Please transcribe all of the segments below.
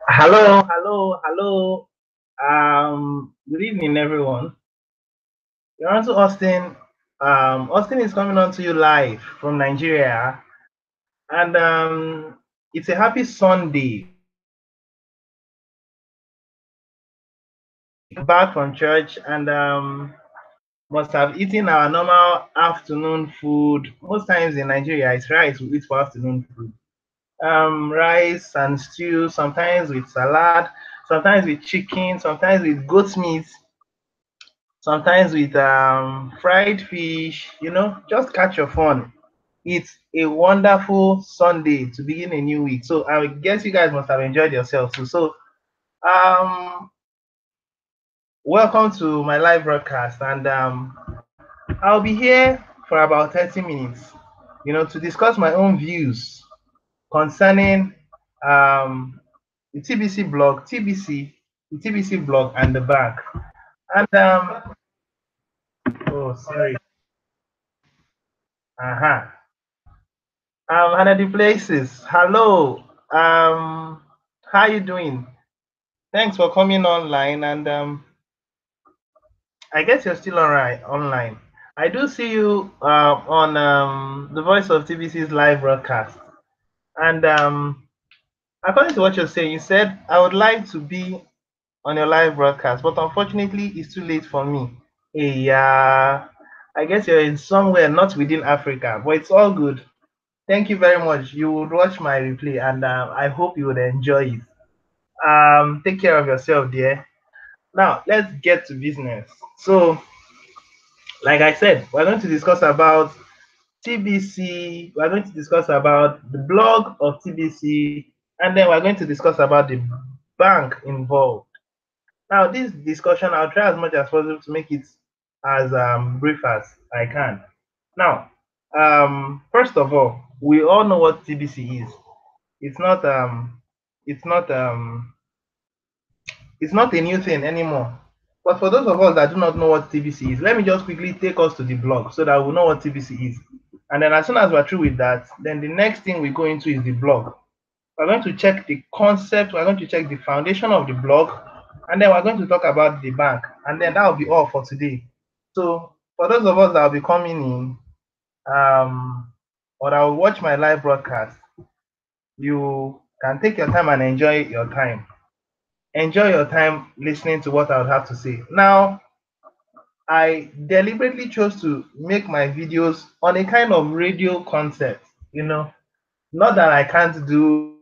Hello, hello, hello. Good evening, everyone. You're on to Austin. Austin is coming on to you live from Nigeria, and it's a happy Sunday. Back from church, and must have eaten our normal afternoon food. Most times in Nigeria, it's rice we eat for afternoon food. Rice and stew, sometimes with salad, sometimes with chicken, sometimes with goat meat, sometimes with fried fish, just catch your fun. It's a wonderful Sunday to begin a new week. So I guess you guys must have enjoyed yourselves too. So um welcome to my live broadcast, and I'll be here for about 30 minutes, to discuss my own views concerning um the TBC blog, the TBC blog and the bank. And oh sorry. Uh-huh. Another places. Hello. How you doing? Thanks for coming online, and I guess you're still alright online. I do see you on the Voice of TBC's live broadcast, and according to what you're saying, you said I would like to be on your live broadcast, but unfortunately, it's too late for me. Yeah, I guess you're in somewhere not within Africa, but it's all good. Thank you very much. You would watch my replay, and I hope you would enjoy it. Take care of yourself, dear. Now, let's get to business. So, like I said, we're going to discuss about TBC, we're going to discuss about the blog of TBC, and then we're going to discuss about the bank involved. Now, this discussion, I'll try as much as possible to make it as brief as I can. Now, first of all, we all know what TBC is. It's not it's not um it's not a new thing anymore. But for those of us that do not know what TBC is, let me just quickly take us to the blog so that we know what TBC is. And then as soon as we're through with that, then the next thing we go into is the blog. We're going to check the concept, we're going to check the foundation of the blog, and then we're going to talk about the bank. And then that will be all for today. So for those of us that will be coming in, or that will watch my live broadcast, you can take your time and enjoy your time. Enjoy your time listening to what I would have to say. Now, I deliberately chose to make my videos on a kind of radio concept, not that I can't do.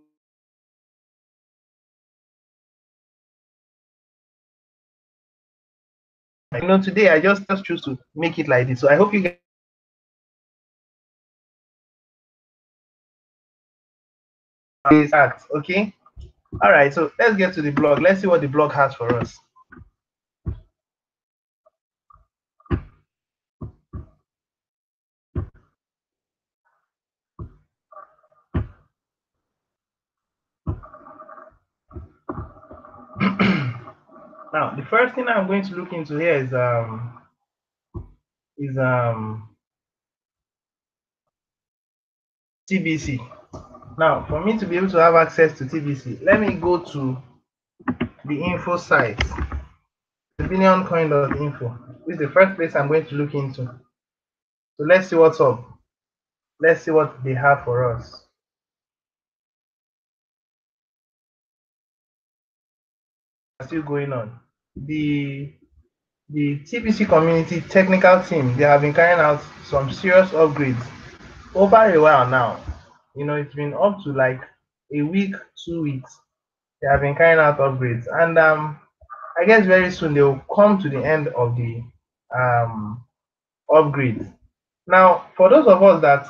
Today I just choose to make it like this. So I hope you guys act, okay? All right, so let's get to the blog. Let's see what the blog has for us. Now, the first thing I'm going to look into here is TBC. Now, for me to be able to have access to TBC, let me go to the info site, billioncoin.info. This is the first place I'm going to look into. So let's see what's up. Let's see what they have for us. Still going on. The TBC community technical team, they have been carrying out some serious upgrades over a while now. It's been up to like a week, 2 weeks. They have been carrying out upgrades, and I guess very soon they will come to the end of the upgrades. Now, for those of us that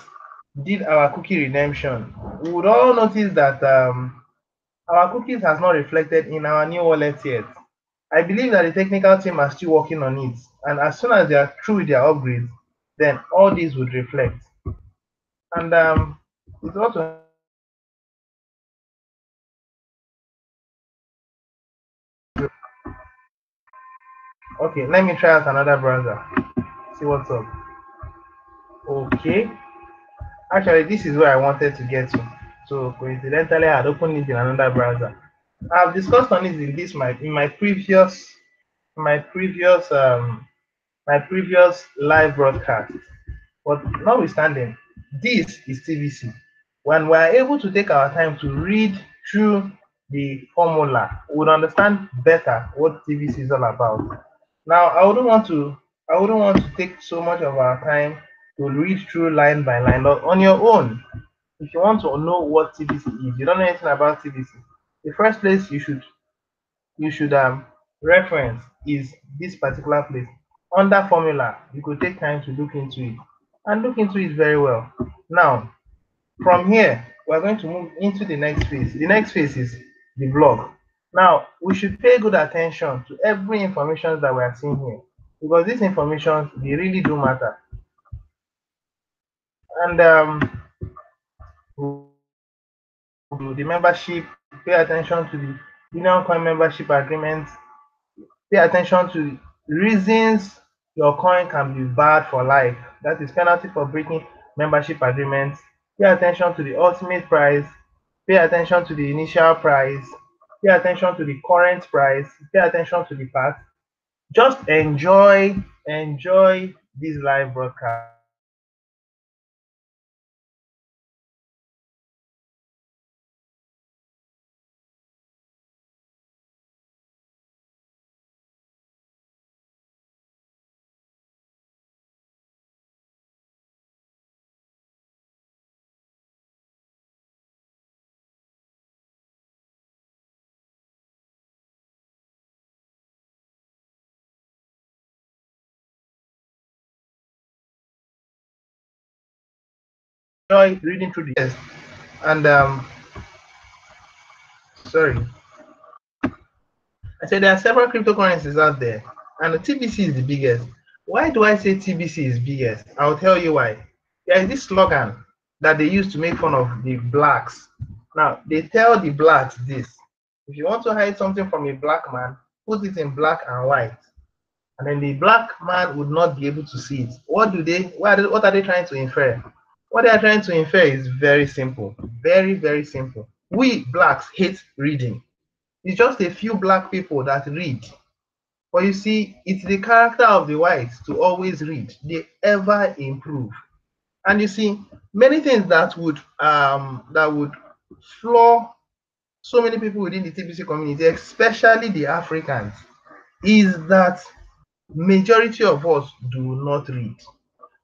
did our cookie redemption, we would all notice that our cookies has not reflected in our new wallet yet. I believe that the technical team are still working on it, and as soon as they are through with their upgrades, then all these would reflect. And it's also okay. Let me try out another browser. See what's up. Okay. Actually, this is where I wanted to get to. So coincidentally, I had opened it in another browser. I've discussed on it in this my previous my previous live broadcast. But notwithstanding, this is TBC. When we are able to take our time to read through the formula, we would understand better what TBC is all about. Now, I wouldn't want to take so much of our time to read through line by line. But on your own, if you want to know what TBC is, you don't know anything about TBC, the first place you should reference is this particular place. Under formula, you could take time to look into it and look into it very well. Now, from here, we're going to move into the next phase. The next phase is the blog. Now, we should pay good attention to every information that we are seeing here because these information they really do matter. And the membership, pay attention to the Union Coin membership agreement. Pay attention to reasons your coin can be bad for life. That is penalty for breaking membership agreements. Pay attention to the ultimate price. Pay attention to the initial price. Pay attention to the current price. Pay attention to the past. Just enjoy this live broadcast. Enjoy reading through the text. And sorry, I said there are several cryptocurrencies out there, and the TBC is the biggest. Why do I say TBC is biggest? I'll tell you why. There is this slogan that they use to make fun of the blacks. Now, they tell the blacks this: if you want to hide something from a black man, put it in black and white, and then the black man would not be able to see it. What are they trying to infer? What they are trying to infer is very simple, very simple. We blacks hate reading. It's just a few black people that read. But you see, it's the character of the whites to always read. They ever improve. And you see, many things that would flaw so many people within the TBC community, especially the Africans, is that majority of us do not read.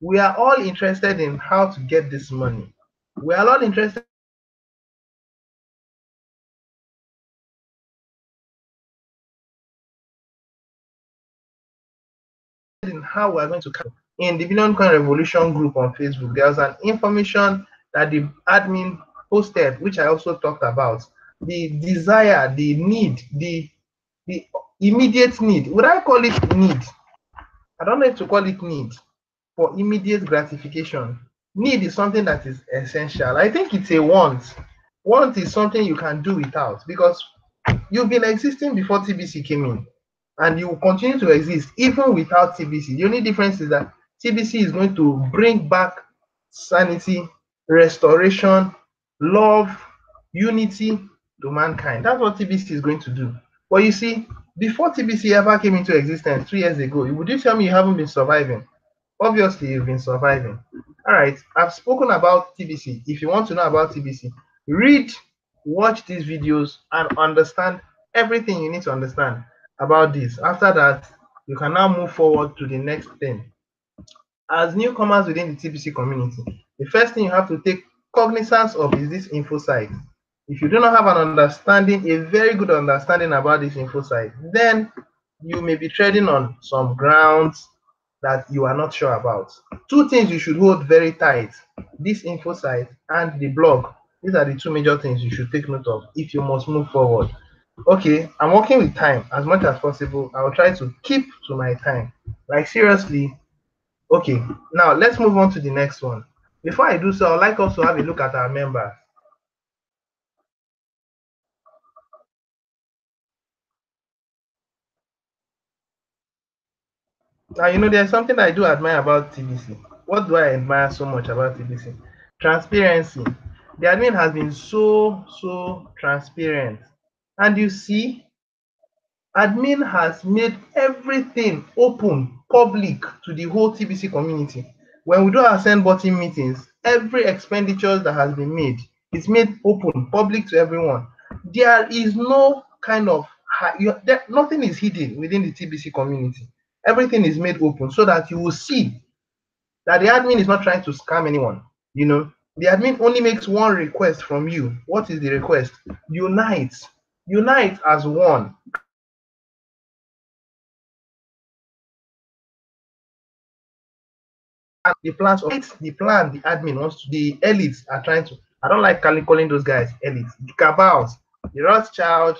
We are all interested in how to get this money. We are all interested in how we're going to in the Billion Coin Revolution group on Facebook. There was an information that the admin posted, which I also talked about. The desire, the need, the immediate need. Would I call it need? I don't know if to call it need for immediate gratification. Need is something that is essential. I think it's a want. Want is something you can do without because you've been existing before TBC came in, and you will continue to exist even without TBC. The only difference is that TBC is going to bring back sanity, restoration, love, unity to mankind. That's what TBC is going to do. But you see, before TBC ever came into existence 3 years ago, would you tell me you haven't been surviving? Obviously, you've been surviving. All right, I've spoken about TBC. If you want to know about TBC, read, watch these videos, and understand everything you need to understand about this. After that, you can now move forward to the next thing. As newcomers within the TBC community, the first thing you have to take cognizance of is this info site. If you do not have an understanding, a very good understanding about this info site, then you may be treading on some grounds that you are not sure about. Two things you should hold very tight: this info site and the blog. These are the two major things you should take note of if you must move forward. Okay, I'm working with time as much as possible. I will try to keep to my time. Like seriously. Okay, now let's move on to the next one. Before I do so, I'd like us to have a look at our members. Now, there's something I do admire about TBC. What do I admire so much about TBC? Transparency. The admin has been so transparent. And you see, admin has made everything open, public to the whole TBC community. When we do our send button meetings, every expenditure that has been made is made open, public to everyone. There is no kind of nothing is hidden within the TBC community. Everything is made open so that you will see that the admin is not trying to scam anyone. You know, the admin only makes one request from you. What is the request? Unite. Unite as one. And the plans of the plan the admin wants to, the elites are trying to. I don't like calling those guys elites. The cabals, the Rothschild,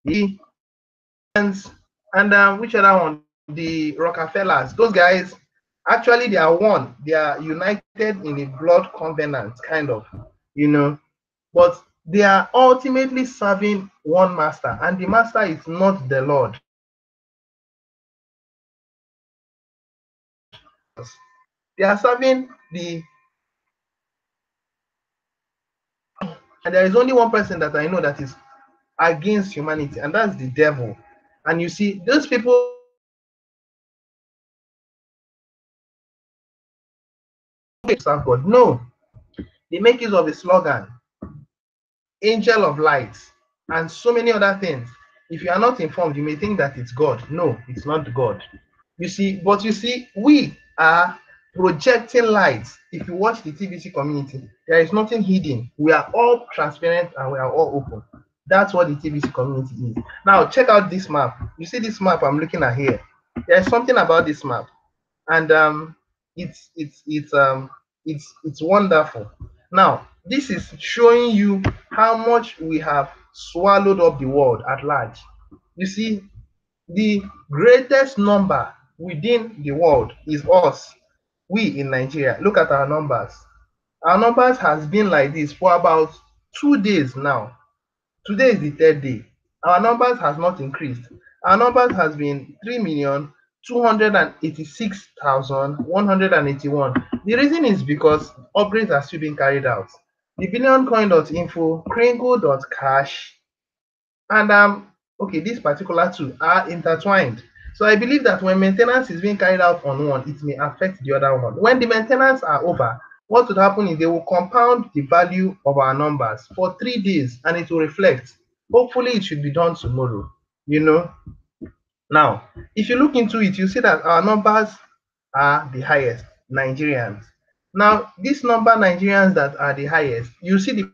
the and which other one? The Rockefellers. Those guys, actually, they are one. They are united in a blood covenant, kind of, you know. But they are ultimately serving one master, and the master is not the Lord. They are serving the, and there is only one person that I know that is against humanity, and that's the devil. And you see, those people serve God. No, they make use of a slogan, angel of light, and so many other things. If you are not informed, you may think that it's God. No, it's not God. You see, but you see, we are projecting lights. If you watch the TBC community, there is nothing hidden. We are all transparent and we are all open. That's what the TBC community is. Now, check out this map. You see this map I'm looking at here. There's something about this map, and it's wonderful. Now, this is showing you how much we have swallowed up the world at large. You see, the greatest number within the world is us, we in Nigeria. Look at our numbers. Our numbers has been like this for about 2 days now. Today is the third day. Our numbers has not increased. Our numbers has been 3,286,181. The reason is because upgrades are still being carried out. The billioncoin.info, Kringle.cash, and okay, these particular two are intertwined. So I believe that when maintenance is being carried out on one, it may affect the other one. When the maintenance are over, what would happen is they will compound the value of our numbers for 3 days and it will reflect. Hopefully it should be done tomorrow, you know. Now, if you look into it, you see that our numbers are the highest, Nigerians. Now, this number Nigerians that are the highest, you see the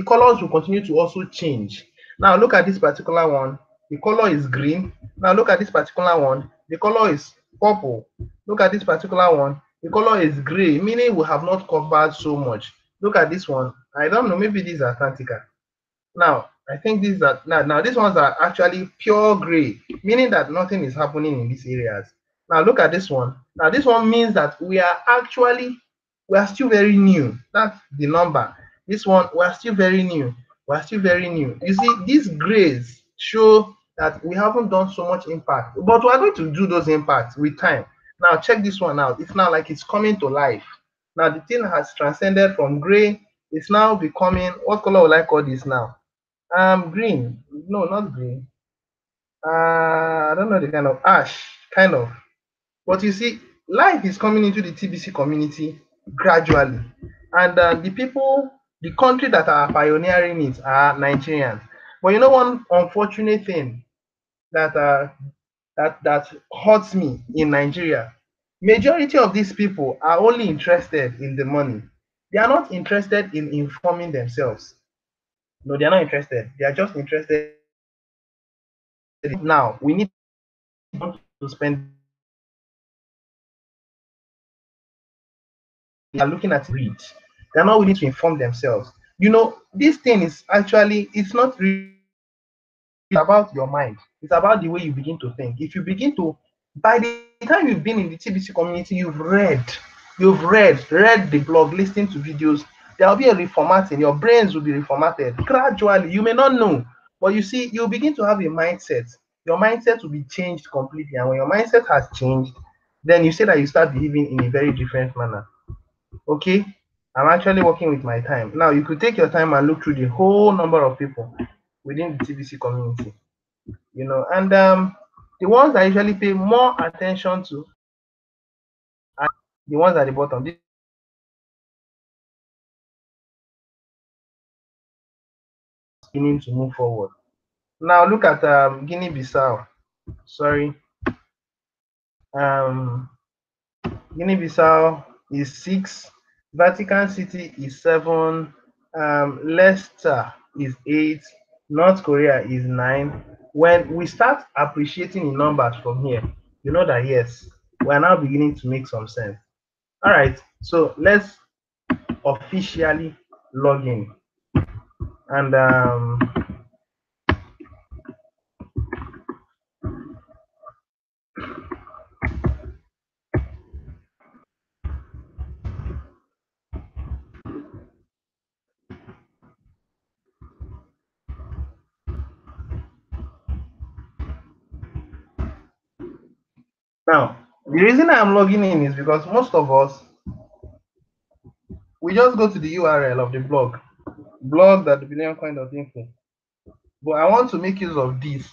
colors will continue to also change. Now look at this particular one, the color is green. Now look at this particular one, the color is purple. Look at this particular one, the color is gray, meaning we have not covered so much. Look at this one, I don't know, maybe these are Atlantica. Now I think these are now these ones are actually pure gray, meaning that nothing is happening in these areas. Now look at this one. Now this one means that we are still very new. That's the number. This one, we are still very new. We are still very new. You see, these grays show that we haven't done so much impact, but we are going to do those impacts with time. Now check this one out. It's now like it's coming to life. Now the thing has transcended from gray. It's now becoming, what color will I call this now? Green. No, not green. I don't know, the kind of ash, kind of. But you see, life is coming into the TBC community gradually, and the people, the country that are pioneering it are Nigerians. But you know, one unfortunate thing that that hurts me in Nigeria, majority of these people are only interested in the money. They are not interested in informing themselves. No, they are not interested. They are just interested. Now we need to spend. They are looking at read. They are not willing to inform themselves. You know, this thing is actually, it's not really about your mind. It's about the way you begin to think. If you begin to, by the time you've been in the TBC community, read the blog, listening to videos, there will be a reformatting. Your brains will be reformatted gradually. You may not know, but you see, you begin to have a mindset. your mindset will be changed completely. And when your mindset has changed, then you say that you start behaving in a very different manner. Okay, I'm actually working with my time. Now you could take your time and look through the whole number of people within the TBC community, and the ones I usually pay more attention to are the ones at the bottom. This beginning to move forward. Now look at Guinea-Bissau. Sorry, um, Guinea-Bissau is 6, Vatican City is 7, Leicester is 8, North Korea is 9. When we start appreciating the numbers from here, you know that yes, we are now beginning to make some sense. All right, so let's officially log in. And now, the reason I'm logging in is because most of us, we just go to the URL of the blog.thebillioncoin.info. But I want to make use of this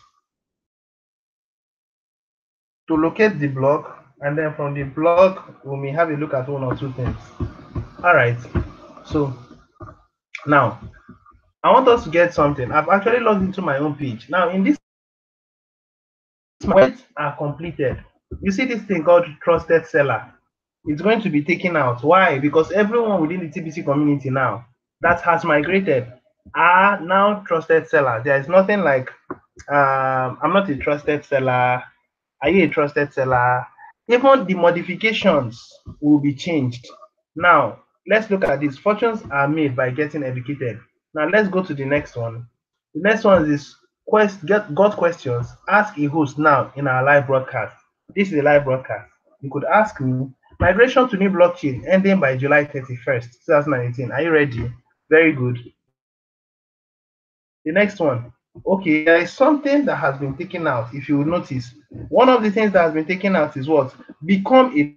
to locate the blog, and then from the blog, we may have a look at one or two things. All right. So now, I want us to get something. I've actually logged into my own page. Now, in this, when are completed, you see this thing called trusted seller. It's going to be taken out. Why? Because everyone within the TBC community now that has migrated are now trusted sellers. There is nothing like I'm not a trusted seller. Are you a trusted seller? Even the modifications will be changed. Now, let's look at this. Fortunes are made by getting educated. Now, let's go to the next one. The next one is got questions. Ask a host now in our live broadcast. This is a live broadcast. You could ask me, migration to new blockchain ending by July 31st, 2018. Are you ready? Very good. The next one. Okay, there is something that has been taken out. If you will notice, one of the things that has been taken out is what? Become a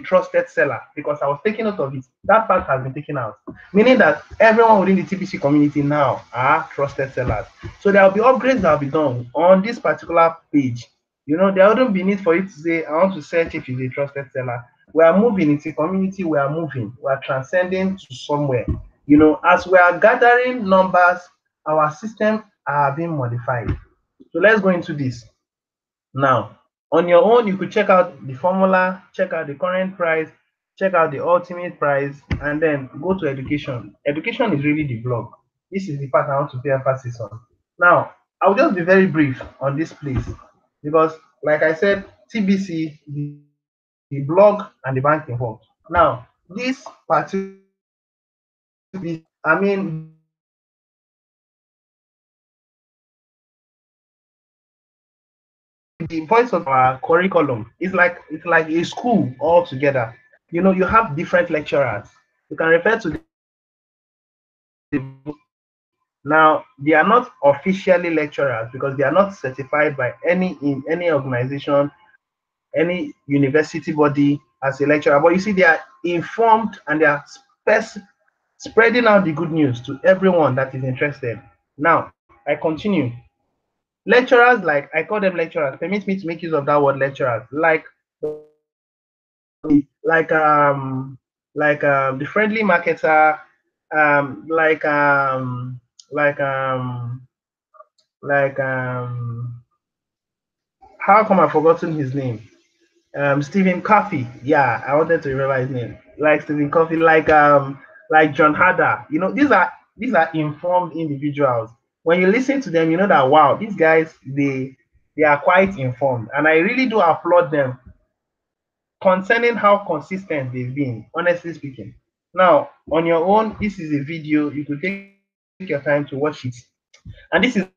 trusted seller, because I was taking note of it. That part has been taken out, meaning that everyone within the TBC community now are trusted sellers. So there will be upgrades that will be done on this particular page. There wouldn't be need for you to say, I want to search if it's a trusted seller. We are moving, it's a community, we are moving, we are transcending to somewhere. As we are gathering numbers, our system are being modified. So let's go into this. Now, on your own, you could check out the formula, check out the current price, check out the ultimate price, and then go to education. Education is really the blog. This is the part I want to pay emphasis on. Now, I'll just be very brief on this place because, like I said, TBC, the blog, and the bank involved. Now, this particular, I mean, the voice of our curriculum is it's like a school altogether. You have different lecturers. You can refer to now. They are not officially lecturers because they are not certified by any organization, any university body as a lecturer. But you see, they are informed and they are spreading out the good news to everyone that is interested. Now, I continue. Lecturers, like I call them lecturers, permit me to make use of that word lecturers, like the friendly marketer, um like um like um like how come I've forgotten his name? Stephen Coffey. Yeah, I wanted to remember his name. Like Stephen Coffey, like John Hader. These are informed individuals. When you listen to them, you know that wow, these guys they are quite informed, and I really do applaud them concerning how consistent they've been, honestly speaking. Now, on your own, this is a video. You could take your time to watch it. And this is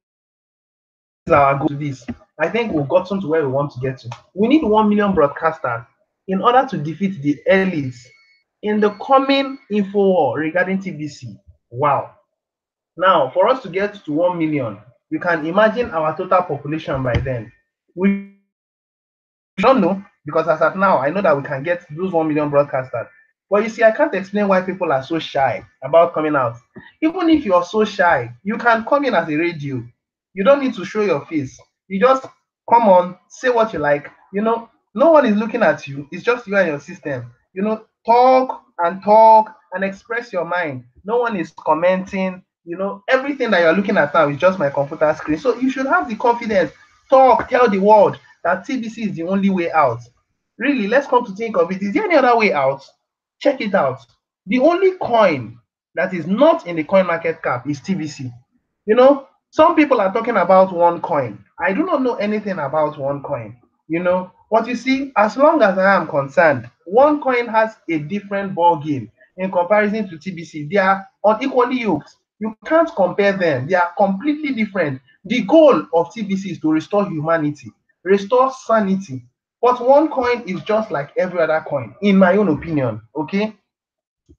our goal to this. I think we've gotten to where we want to get to. We need 1 million broadcasters in order to defeat the elites in the coming info war regarding TBC. Wow. Now, for us to get to 1 million, you can imagine our total population by then. We don't know, because as at now, I know that we can get those 1 million broadcasters. But you see, I can't explain why people are so shy about coming out. Even if you're so shy, you can come in as a radio. You don't need to show your face. You just come on, say what you like. No one is looking at you. It's just you and your system. Talk and express your mind. No one is commenting. Everything that you're looking at now is just my computer screen. So you should have the confidence. Talk, tell the world that TBC is the only way out. Really, let's come to think of it. Is there any other way out? Check it out. The only coin that is not in the coin market cap is TBC. Some people are talking about one coin. I do not know anything about one coin. But you see, as long as I am concerned, one coin has a different ball game in comparison to TBC. They are unequally yoked. You can't compare them. They are completely different. The goal of TBC is to restore humanity, restore sanity. But one coin is just like every other coin, in my own opinion. Okay?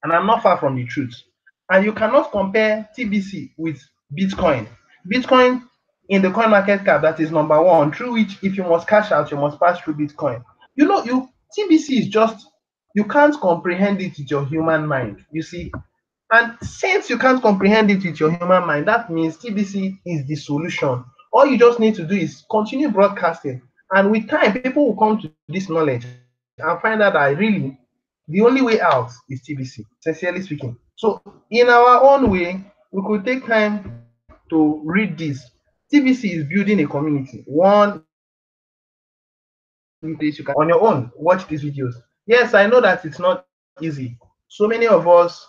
And I'm not far from the truth. And you cannot compare TBC with Bitcoin. Bitcoin in the coin market cap, that is number one, through which if you must cash out, you must pass through Bitcoin. You TBC is just, you can't comprehend it with your human mind, you see. And since you can't comprehend it with your human mind, that means TBC is the solution. All you just need to do is continue broadcasting. And with time, people will come to this knowledge and find out that really the only way out is TBC, sincerely speaking. So, in our own way, we could take time to read this. TBC is building a community. One, you can on your own watch these videos. Yes, I know that it's not easy. So many of us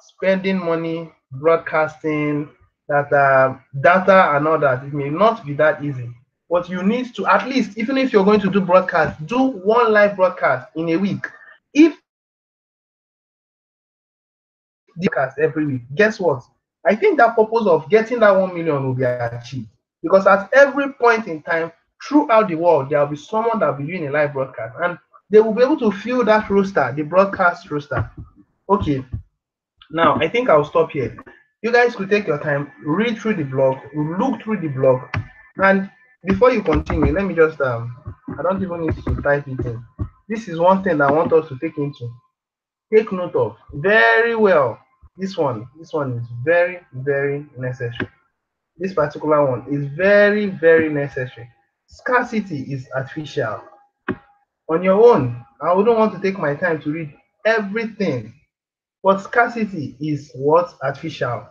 spending money broadcasting, data and all that. It may not be that easy. But you need to, at least, even if you're going to do broadcast, do one live broadcast in a week. If TBC is building a community, broadcast every week, guess what? I think that purpose of getting that 1 million will be achieved. Because at every point in time, throughout the world, there will be someone that will be doing a live broadcast, and they will be able to fill that roster, the broadcast roster. Okay, now I think I'll stop here. You guys could take your time, read through the blog, look through the blog, and before you continue, let me just I don't even need to type it in. This is one thing that I want us to take note of very well. This one is very, very necessary. This particular one is very, very necessary. Scarcity is artificial. On your own, I wouldn't want to take my time to read everything, but scarcity is what? Artificial.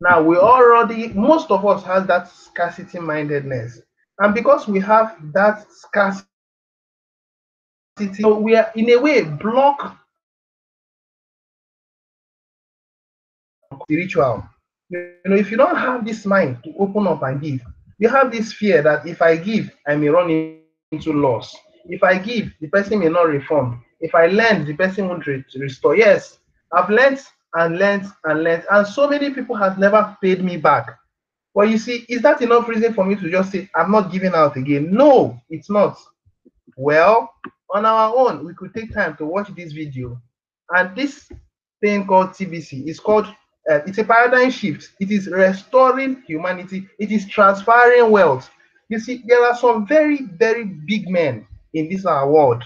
Now, most of us has that scarcity mindedness. And because we have that scarcity, we are in a way block spiritual. If you don't have this mind to open up and give, you have this fear that if I give, I may run into loss. If I give, the person may not reform. If I lend, the person won't restore. Yes, I've lent, and so many people have never paid me back. But you see, is that enough reason for me to just say I'm not giving out again? No, it's not. Well, on our own, we could take time to watch this video. And this thing called TBC is called, it's a paradigm shift. It is restoring humanity. It is transferring wealth. You see, there are some very, very big men in this our world.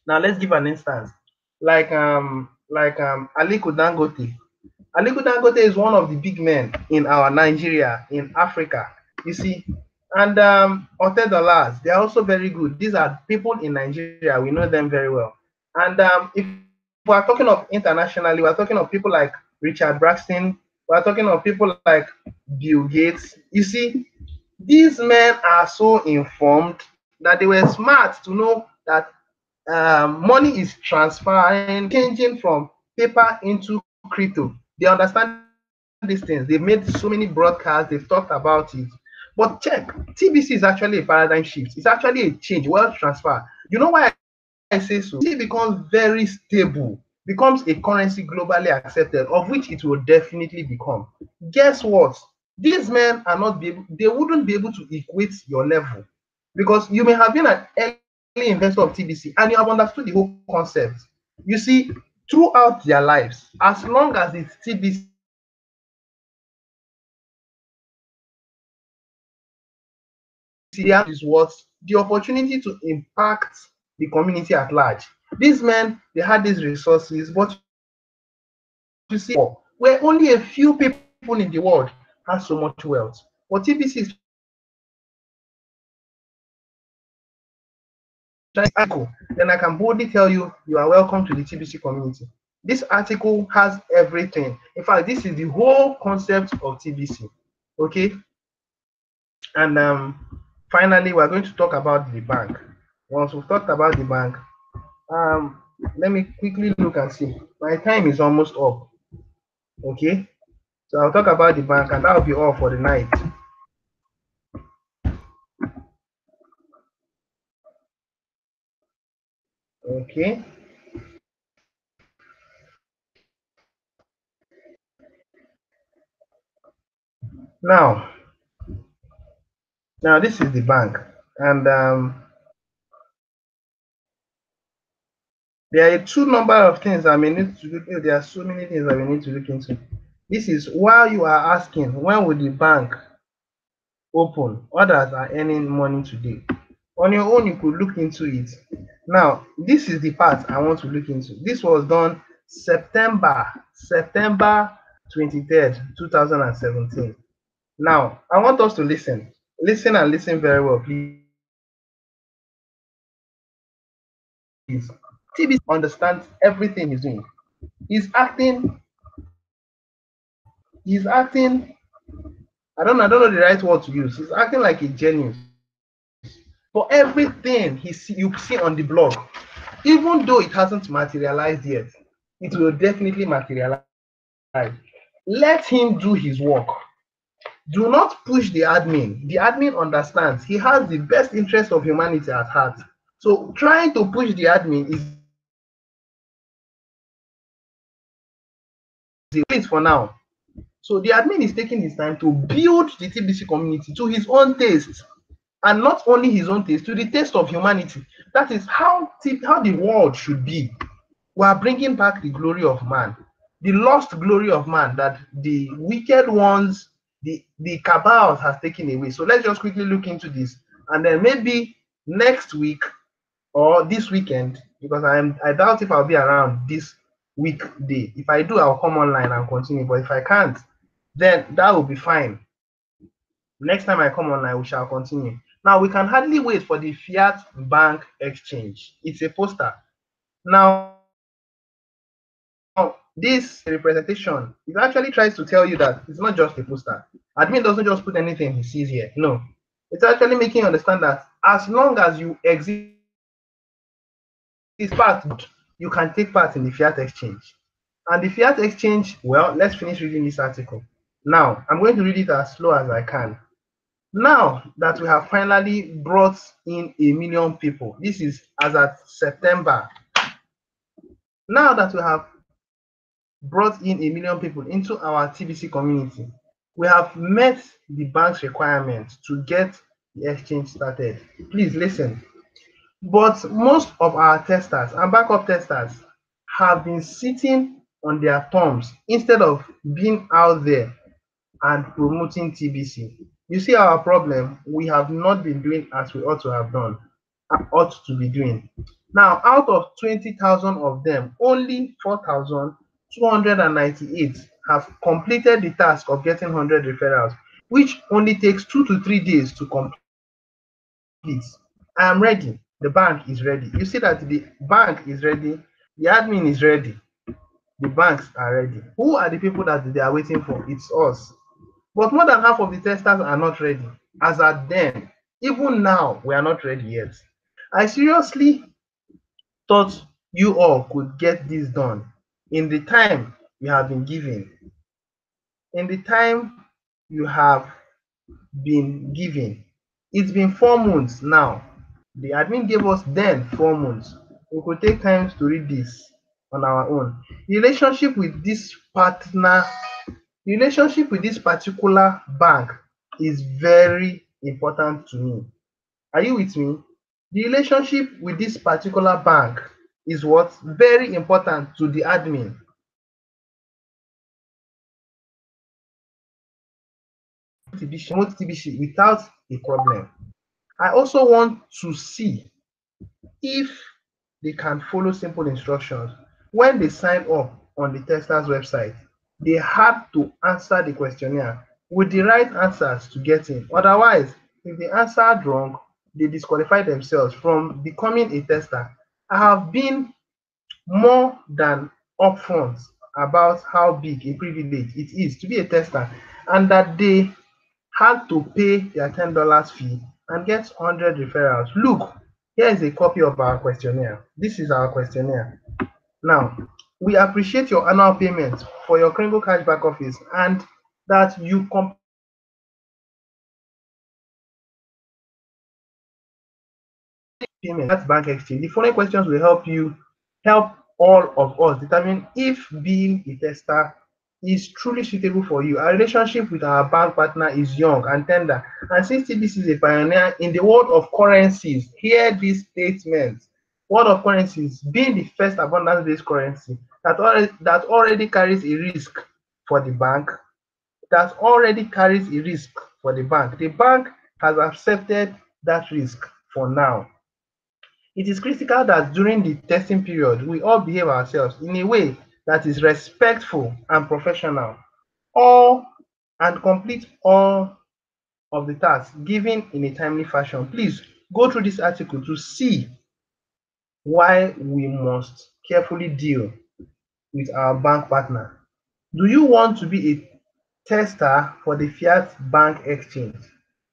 Now, let's give an instance. Like Aliko Dangote. Aliko Dangote is one of the big men in our Nigeria, in Africa. You see, and Otedolas, they are also very good. These are people in Nigeria, we know them very well. And if we are talking of internationally, we are talking of people like Richard Braxton, we are talking of people like Bill Gates. You see, these men are so informed that they were smart to know that money is transferring, changing from paper into crypto. They understand these things. They've made so many broadcasts, they've talked about it. But check, TBC is actually a paradigm shift. It's actually a change, wealth transfer. You know why I say so? TBC becomes very stable, becomes a currency globally accepted, of which it will definitely become. Guess what? These men are not be able, they wouldn't be able to equate your level, because you may have been an early investor of TBC and you have understood the whole concept. You see, throughout their lives, as long as it's TBC, they are going to be rich. That is what they are going to be. the opportunity to impact the community at large. These men, they had these resources, but you see, where only a few people in the world have so much wealth. What TBC is trying to say is that then I can boldly tell you, you are welcome to the TBC community. This article has everything. In fact, this is the whole concept of TBC. Okay, and finally, we're going to talk about the bank. Once we've talked about the bank, um, let me quickly look and see. My time is almost up. Okay, so I'll talk about the bank, and that'll be all for the night. Okay, now, now this is the bank, and there are two number of things I may need to look into. There are so many things that we need to look into. This is while you are asking, when will the bank open? Others are earning money today. On your own, you could look into it. Now, this is the part I want to look into. This was done September 23rd, 2017. Now, I want us to listen. Listen and listen very well, please. TBC understands everything he's doing. He's acting, I don't know the right word to use. He's acting like a genius. For everything you see on the blog, even though it hasn't materialized yet, it will definitely materialize. Let him do his work. Do not push the admin. The admin understands. He has the best interest of humanity at heart. So trying to push the admin is a waste for now. So the admin is taking his time to build the TBC community to his own taste. And not only his own taste, to the taste of humanity. That is how the world should be. We are bringing back the glory of man, the lost glory of man that the wicked ones, the cabals has taken away. So let's just quickly look into this, and then maybe next week or this weekend, because I doubt if I'll be around this weekday. If I do, I'll come online and continue. But if I can't, then that will be fine. Next time I come online, we shall continue. Now we can hardly wait for the Fiat Bank Exchange. It's a poster. Now, this representation, it actually tries to tell you that it's not just a poster. Admin doesn't just put anything he sees here. No. It's actually making you understand that as long as you exist part, you can take part in the Fiat Exchange. And the Fiat Exchange, well, let's finish reading this article. Now, I'm going to read it as slow as I can. Now that we have finally brought in 1 million people, this is as at September. Now that we have brought in 1 million people into our TBC community, we have met the bank's requirements to get the exchange started. Please listen. But most of our testers and backup testers have been sitting on their thumbs instead of being out there and promoting TBC. You see our problem, we have not been doing as we ought to have done, ought to be doing. Now, out of 20,000 of them, only 4,298 have completed the task of getting 100 referrals, which only takes 2 to 3 days to complete. I am ready. The bank is ready. You see that the bank is ready, the admin is ready, the banks are ready. Who are the people that they are waiting for? It's us. But more than half of the testers are not ready. As at then, even now, we are not ready yet. I seriously thought you all could get this done in the time you have been given. In the time you have been given. It's been 4 months now. The admin gave us then 4 months. We could take time to read this on our own. The relationship with this partner, the relationship with this particular bank is very important to me. Are you with me? The relationship with this particular bank is what? Very important to the admin. TBC without a problem. I also want to see if they can follow simple instructions. When they sign up on the tester's website, they had to answer the questionnaire with the right answers to get in. Otherwise, if they answered wrong, they disqualify themselves from becoming a tester. I have been more than upfront about how big a privilege it is to be a tester, and that they had to pay their $10 fee and get 100 referrals. Look, here is a copy of our questionnaire. This is our questionnaire. Now, we appreciate your annual payment for your Kringle Cashback Office and that you complete payment at bank exchange. The following questions will help all of us determine if being a tester is truly suitable for you. Our relationship with our bank partner is young and tender, and since TBC is a pioneer in the world of currencies, hear this statement. World of currencies being the first abundance-based currency that already carries a risk for the bank, that already carries a risk for the bank. The bank has accepted that risk for now. It is critical that during the testing period, we all behave ourselves in a way that is respectful and professional, all and complete all of the tasks given in a timely fashion. Please go through this article to see why we must carefully deal with our bank partner. Do you want to be a tester for the Fiat Bank Exchange?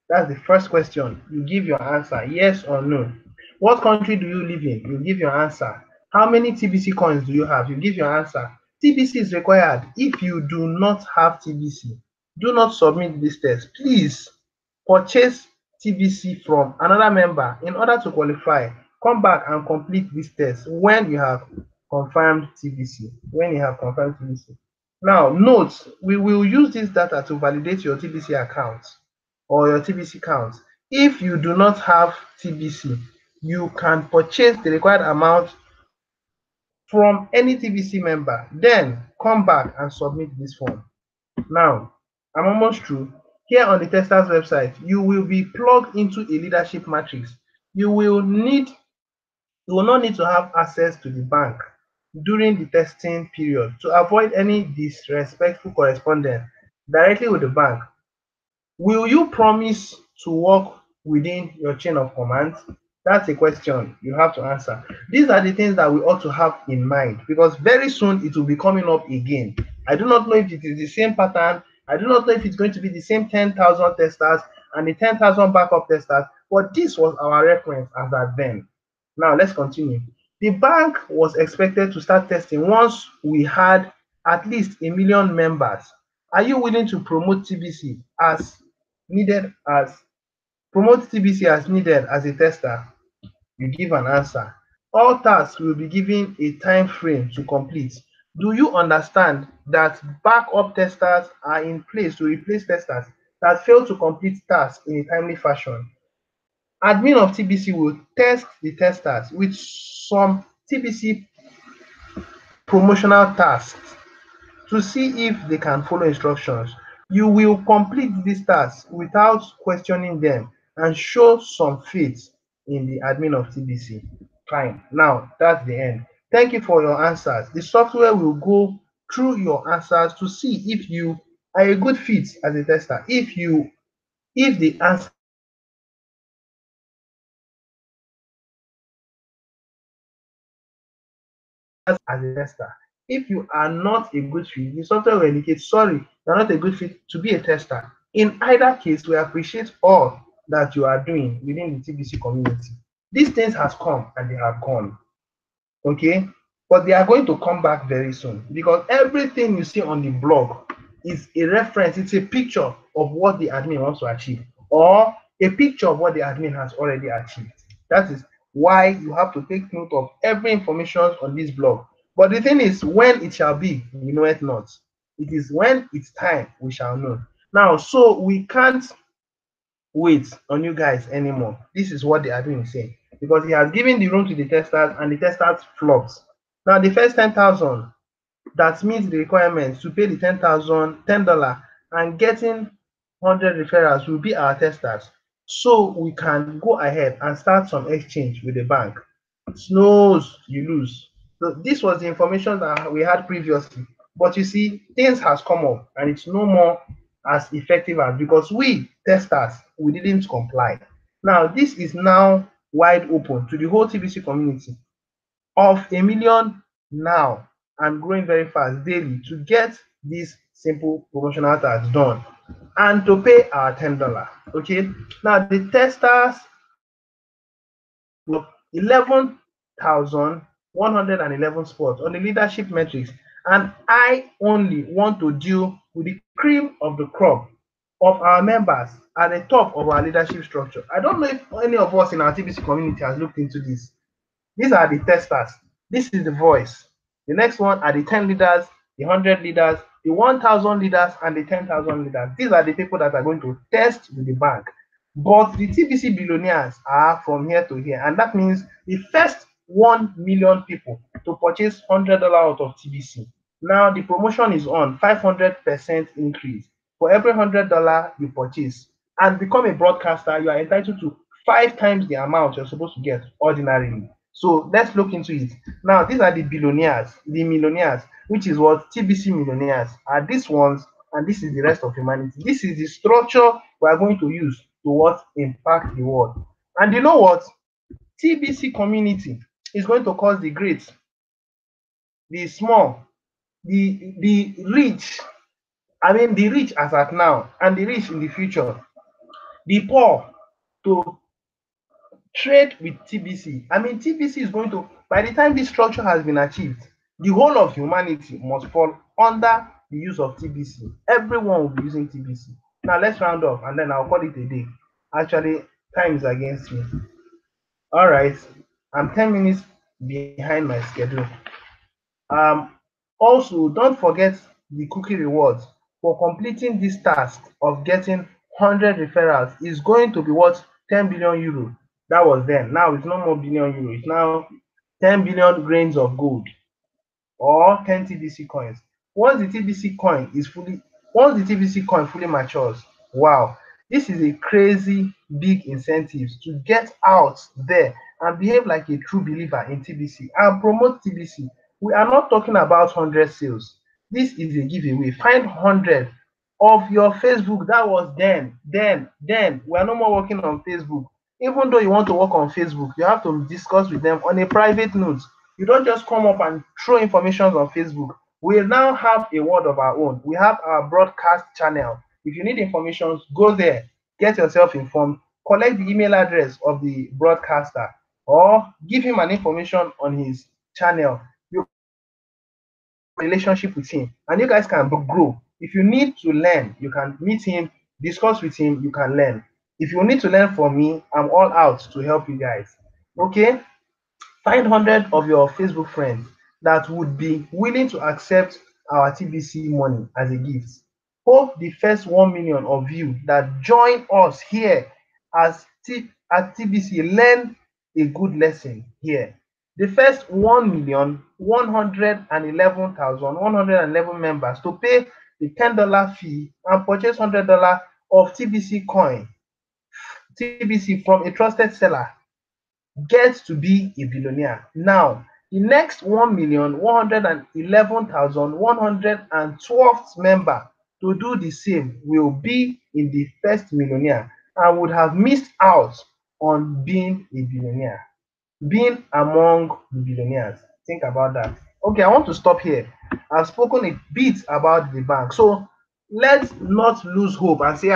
That's the first question. You give your answer, yes or no. What country do you live in? You give your answer. How many TBC coins do you have? You give your answer. TBC is required. If you do not have TBC, do not submit this test. Please purchase TBC from another member in order to qualify. Come back and complete this test when you have confirmed TBC. When you have confirmed TBC. Now, note, we will use this data to validate your TBC account or your TBC count. If you do not have TBC, you can purchase the required amount from any TBC member, then come back and submit this form. Now, I'm almost through. Here on the tester's website, you will be plugged into a leadership matrix. You will not need to have access to the bank during the testing period to avoid any disrespectful correspondence directly with the bank. Will you promise to work within your chain of command? That's a question you have to answer. These are the things that we ought to have in mind because very soon it will be coming up again. I do not know if it is the same pattern. I do not know if it's going to be the same 10,000 testers and the 10,000 backup testers, but this was our reference as at then. Now let's continue. The bank was expected to start testing once we had at least 1 million members. Are you willing to needed as promote TBC as needed as a tester? You give an answer. All tasks will be given a time frame to complete. Do you understand that backup testers are in place to replace testers that fail to complete tasks in a timely fashion? Admin of TBC will test the testers with some TBC promotional tasks to see if they can follow instructions. You will complete these tasks without questioning them and show some faith in the admin of TBC. Fine. Now, that's the end. Thank you for your answers. The software will go through your answers to see if you are a good fit as a tester. If the answer as a tester. If you are not a good fit, the software will indicate, sorry, you're not a good fit to be a tester. In either case, we appreciate all that you are doing within the TBC community. These things has come and they have gone. Okay? But they are going to come back very soon because everything you see on the blog is a reference, it's a picture of what the admin wants to achieve or a picture of what the admin has already achieved. That is why you have to take note of every information on this blog. But the thing is, when it shall be, we know it not. It is when it's time we shall know. Now, so we can't wait on you guys anymore. This is what the admin is saying because he has given the room to the testers and the testers flopped. Now, the first 10,000 that meets the requirements to pay the $10 and getting 100 referrals will be our testers. so we can go ahead and start some exchange with the bank. Snooze, you lose. So this was the information that we had previously. But you see, things has come up and it's no more as effective as because we testers we didn't comply. Now this is now wide open to the whole TBC community of a million now and growing very fast daily to get this simple promotional tax done and to pay our $10. Okay, now the testers of 11,111 spots on the leadership metrics, and I only want to deal with the cream of the crop of our members at the top of our leadership structure. I don't know if any of us in our TBC community has looked into this. These are the testers. This is the voice. The next one are the 10 leaders, the 100 leaders, the 1,000 leaders, and the 10,000 leaders. These are the people that are going to test with the bank. But the TBC billionaires are from here to here. And that means the first 1 million people to purchase $100 out of TBC. Now the promotion is on 500% increase. For every $100 you purchase and become a broadcaster, you are entitled to 5 times the amount you're supposed to get ordinarily. So let's look into it. Now, these are the billionaires, the millionaires, which is what TBC millionaires are these ones, and this is the rest of humanity. This is the structure we are going to use to what impact the world. And you know what? TBC community is going to cause the great, the small, the rich. I mean, the rich as at now, and the rich in the future, the poor to trade with TBC. I mean, TBC is going to, by the time this structure has been achieved, the whole of humanity must fall under the use of TBC. Everyone will be using TBC. Now let's round off and then I'll call it a day. Actually, time is against me. All right, I'm 10 minutes behind my schedule. Um, Also, don't forget the cookie rewards for completing this task of getting 100 referrals is going to be what 10 billion euro. That was then. Now it's no more billion euro. It's now 10 billion grains of gold or 10 TBC coins. Once the TBC coin is fully, once the TBC coin fully matures, wow, this is a crazy big incentive to get out there and behave like a true believer in TBC and promote TBC. We are not talking about 100 sales. This is a giveaway. Find 100 of your Facebook. That was then. We are no more working on Facebook. Even though you want to work on Facebook, you have to discuss with them on a private note. You don't just come up and throw information on Facebook. We now have a word of our own. We have our broadcast channel. If you need information, go there, get yourself informed, collect the email address of the broadcaster, or give him an information on his channel. You relationship with him, and you guys can grow. If you need to learn, you can meet him, discuss with him, you can learn. If you need to learn from me, I'm all out to help you guys. Okay? Find 100 of your Facebook friends that would be willing to accept our TBC money as a gift. Hope the first 1 million of you that join us here as at TBC learn a good lesson here. The first 1,111,111 members to pay the $10 fee and purchase $100 of TBC coin, TBC from a trusted seller get to be a billionaire. Now, the next 1,111,112th member to do the same will be in the first millionaire and would have missed out on being a billionaire, being among the billionaires. Think about that. Okay, I want to stop here. I've spoken a bit about the bank. So let's not lose hope and say,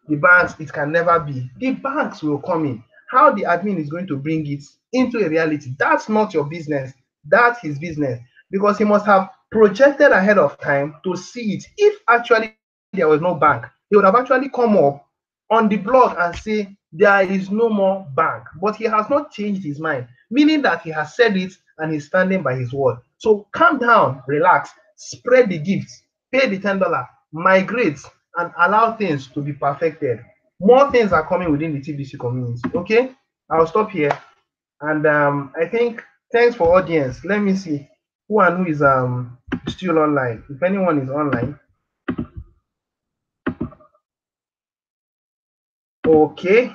the banks, it can never be. The banks will come in. How the admin is going to bring it into a reality, that's not your business. That's his business. Because he must have projected ahead of time to see it. If actually there was no bank, he would have actually come up on the blog and say, there is no more bank. But he has not changed his mind, meaning that he has said it and he's standing by his word. So calm down, relax, spread the gifts, pay the $10, migrate, and allow things to be perfected. More things are coming within the TBC community. Okay, I'll stop here. And I think thanks for audience. Let me see who and who is still online. If anyone is online. Okay.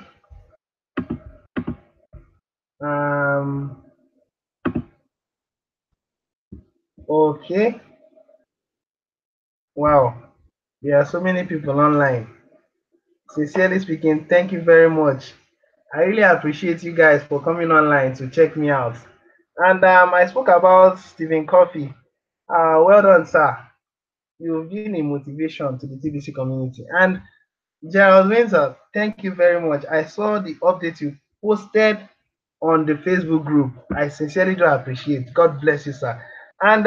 Okay. Wow. There are so many people online. Sincerely speaking, thank you very much. I really appreciate you guys for coming online to check me out. And I spoke about Stephen Coffey. Well done, sir. You've been a motivation to the TBC community. And Gerald Windsor, thank you very much. I saw the update you posted on the Facebook group. I sincerely do appreciate. God bless you, sir. And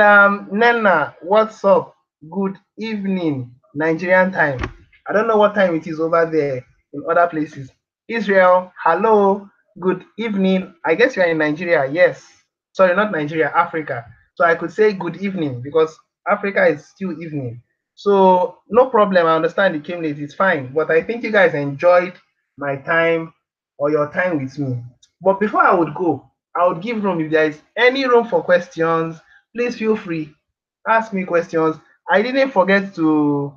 Nena, what's up? Good evening, Nigerian time. I don't know what time it is over there in other places. Israel, hello, good evening. I guess you're in Nigeria. Yes. Sorry, not Nigeria, Africa. So I could say good evening because Africa is still evening. So no problem. I understand it came late. It's fine. But I think you guys enjoyed my time or your time with me. But before I would go, I would give room if there is any room for questions. Please feel free. Ask me questions. I didn't forget to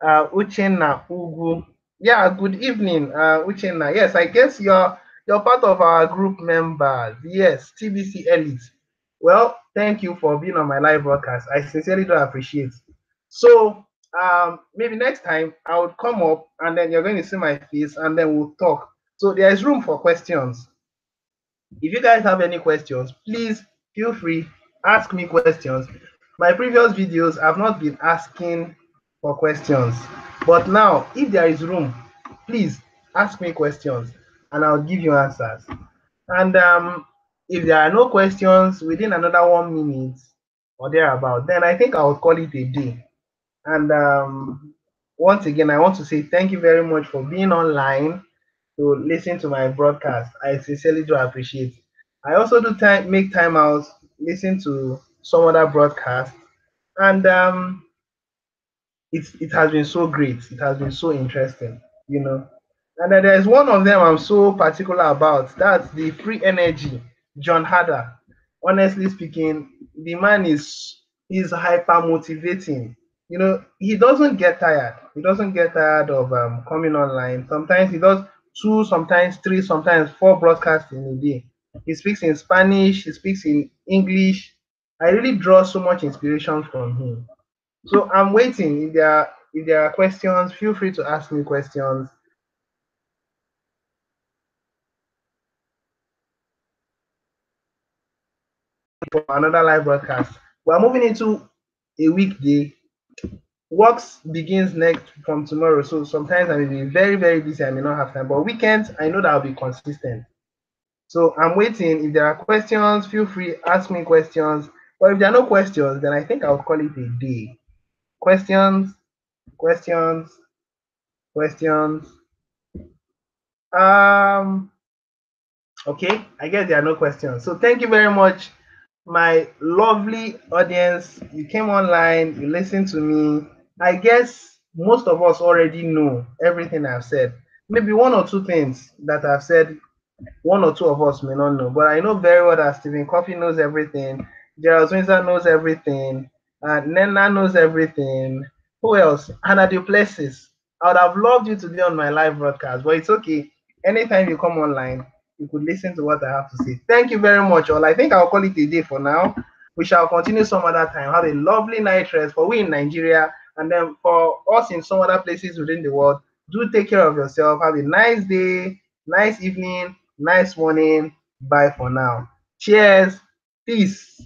Uchenna Ugu. Yeah, good evening, Uchenna. Yes, I guess you're part of our group members. Yes, TBC Elite. Well, thank you for being on my live broadcast. I sincerely do appreciate. So maybe next time I would come up and then you're going to see my face and then we'll talk. So there is room for questions. If you guys have any questions, please feel free, ask me questions. My previous videos I've not been asking for questions, but now if there is room, please ask me questions and I'll give you answers. And if there are no questions within another 1 minute or thereabout, then I think I would call it a day. And once again, I want to say thank you very much for being online to listen to my broadcast. I sincerely do appreciate. I also do make time out, listen to some other broadcasts, and it has been so great. It has been so interesting, you know. And then there's one of them I'm so particular about. That's the free energy, John Hader. Honestly speaking, the man is hyper motivating. You know, he doesn't get tired. He doesn't get tired of coming online. Sometimes he does two, sometimes three, sometimes four broadcasts in a day. He speaks in Spanish. He speaks in English. I really draw so much inspiration from him. So I'm waiting. If there are questions, feel free to ask me questions for another live broadcast. We're moving into a weekday. Works begins next from tomorrow. So sometimes I may be very, very busy. I may not have time. But weekends, I know that I'll be consistent. So I'm waiting. If there are questions, feel free, ask me questions. But if there are no questions, then I think I'll call it a day. Questions, questions, questions. Um, okay, I guess there are no questions. So thank you very much, my lovely audience. You came online, you listened to me. I guess most of us already know everything I've said. Maybe one or two things that I've said, one or two of us may not know, but I know very well that Stephen Coffey knows everything, Gerald Windsor knows everything, Nena knows everything. Who else? Hannah Duplessis. I would have loved you to be on my live broadcast, but it's okay. Anytime you come online, you could listen to what I have to say. Thank you very much, all. I think I'll call it a day for now. We shall continue some other time. Have a lovely night rest for we in Nigeria, and then for us in some other places within the world. Do take care of yourself. Have a nice day, nice evening, nice morning. Bye for now. Cheers. Peace.